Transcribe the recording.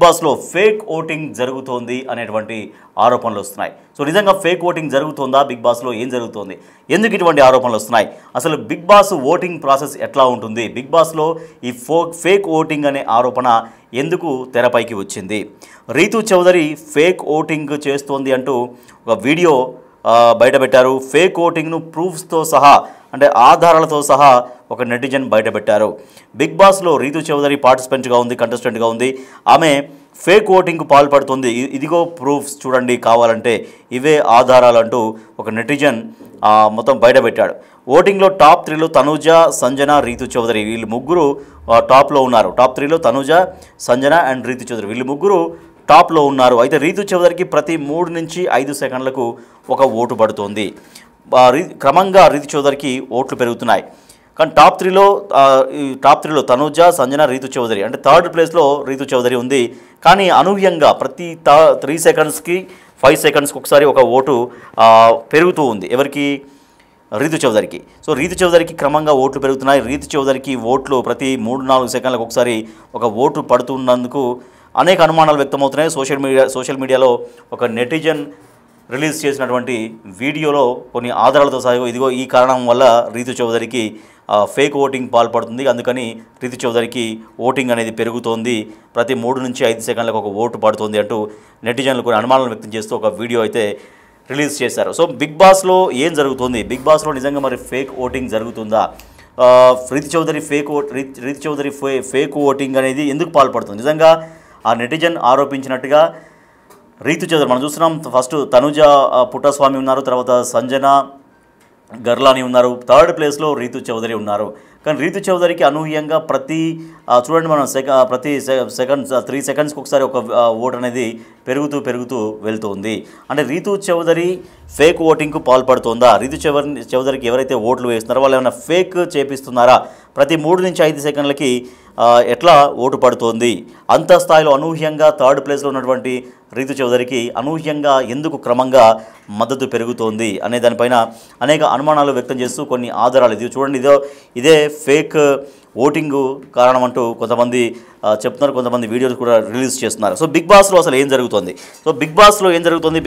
బాస్లో fake voting జరుగుతోంది అనేటువంటి ఆరోపణలు వస్తున్నాయి. సో నిజంగా ఫేక్ ఓటింగ్ జరుగుతుందా? బిగ్ బాస్లో ఏం జరుగుతోంది? ఎందుకు ఇటువంటి ఆరోపణలు వస్తున్నాయి? అసలు బిగ్ బాస్ ఓటింగ్ ప్రాసెస్ ఎట్లా ఉంటుంది? బిగ్ బాస్లో ఈ ఫేక్ ఓటింగ్ అనే ఆరోపణ ఎందుకు తెరపైకి వచ్చింది? రీతూ చౌదరి ఫేక్ ఓటింగ్ చేస్తోంది అంటూ ఒక వీడియో బయటపెట్టారు. ఫేక్ ఓటింగ్ను ప్రూఫ్స్తో సహా, అంటే ఆధారాలతో సహా ఒక నెటిజన్ బయటపెట్టారు. బిగ్ బాస్లో రీతూ చౌదరి పార్టిసిపెంట్గా ఉంది, కంటెస్టెంట్గా ఉంది. ఆమె ఫేక్ ఓటింగ్కు పాల్పడుతుంది. ఇదిగో ప్రూఫ్స్ చూడండి, కావాలంటే ఇవే ఆధారాలు అంటూ ఒక నెటిజన్ మొత్తం బయటపెట్టాడు. ఓటింగ్లో టాప్ 3లో తనూజ, సంజన, రీతూ చౌదరి వీళ్ళు ముగ్గురు టాప్లో ఉన్నారు. టాప్ 3లో తనూజ, సంజన అండ్ రీతూ చౌదరి వీళ్ళు ముగ్గురు టాప్లో ఉన్నారు. అయితే రీతూ చౌదరికి ప్రతి 3 నుంచి 5 సెకండ్లకు ఒక ఓటు పడుతోంది. క్రమంగా రీతూ చౌదరికి ఓట్లు పెరుగుతున్నాయి. కానీ టాప్ 3లో తనూజ, సంజన, రీతూ చౌదరి, అంటే థర్డ్ ప్లేస్లో రీతూ చౌదరి ఉంది. కానీ అనూహ్యంగా ప్రతి 3 సెకండ్స్కి 5 సెకండ్స్కి ఒకసారి ఒక ఓటు పెరుగుతూ ఉంది. ఎవరికి? రీతూ చౌదరికి. సో రీతూ చౌదరికి క్రమంగా ఓట్లు పెరుగుతున్నాయి. రీతూ చౌదరికి ఓట్లు ప్రతి 3-4 సెకండ్లకు ఒకసారి ఒక ఓటు పడుతున్నందుకు అనేక అనుమానాలు వ్యక్తమవుతున్నాయి. సోషల్ మీడియాలో ఒక నెటిజన్ రిలీజ్ చేసినటువంటి వీడియోలో కొన్ని ఆధారాలతో సహా ఇదిగో ఈ కారణం వల్ల రీతూ చౌదరికి ఫేక్ ఓటింగ్ పాల్పడుతుంది, అందుకని రీతూ చౌదరికి ఓటింగ్ అనేది పెరుగుతోంది, ప్రతి 3 నుంచి 5 సెకండ్లకు ఒక ఓటు పడుతుంది అంటూ నెటిజన్లు కొన్ని అనుమానాలు వ్యక్తం చేస్తూ ఒక వీడియో అయితే రిలీజ్ చేశారు. సో బిగ్ బాస్లో ఏం జరుగుతుంది? బిగ్ బాస్లో నిజంగా మరి ఫేక్ ఓటింగ్ జరుగుతుందా? రీతూ చౌదరి ఫేక్ ఓటింగ్ అనేది ఎందుకు పాల్పడుతుంది? నిజంగా ఆ నెటిజన్ ఆరోపించినట్టుగా రీతూ చౌదరి మనం చూస్తున్నాం. ఫస్ట్ తనుజ పుట్టస్వామి ఉన్నారు, తర్వాత సంజన గర్లాని ఉన్నారు, థర్డ్ ప్లేస్లో రీతూ చౌదరి ఉన్నారు. కానీ రీతూ చౌదరికి అనూహ్యంగా చూడండి మనం ప్రతి 3 సెకండ్స్కి ఒకసారి ఒక ఓటు అనేది పెరుగుతూ వెళ్తుంది. అంటే రీతూ చౌదరి ఫేక్ ఓటింగ్కు పాల్పడుతుందా? రీతూ చౌదరికి ఎవరైతే ఓట్లు వేస్తున్నారో వాళ్ళు ఏమైనా ఫేక్ చేపిస్తున్నారా? ప్రతి 3 నుంచి 5 సెకండ్లకి ఎట్లా ఓటు పడుతోంది? అంత స్థాయిలో అనూహ్యంగా థర్డ్ ప్లేస్లో ఉన్నటువంటి రీతూ చౌదరికి అనూహ్యంగా ఎందుకు క్రమంగా మద్దతు పెరుగుతోంది అనే దానిపైన అనేక అనుమానాలు వ్యక్తం చేస్తూ కొన్ని ఆధారాలు ఇది చూడండి, ఇదే ఫేక్ ఓటింగు కారణం అంటూ కొంతమంది చెప్తున్నారు, కొంతమంది వీడియోలు కూడా రిలీజ్ చేస్తున్నారు. సో బిగ్ బాస్లో అసలు ఏం జరుగుతుంది?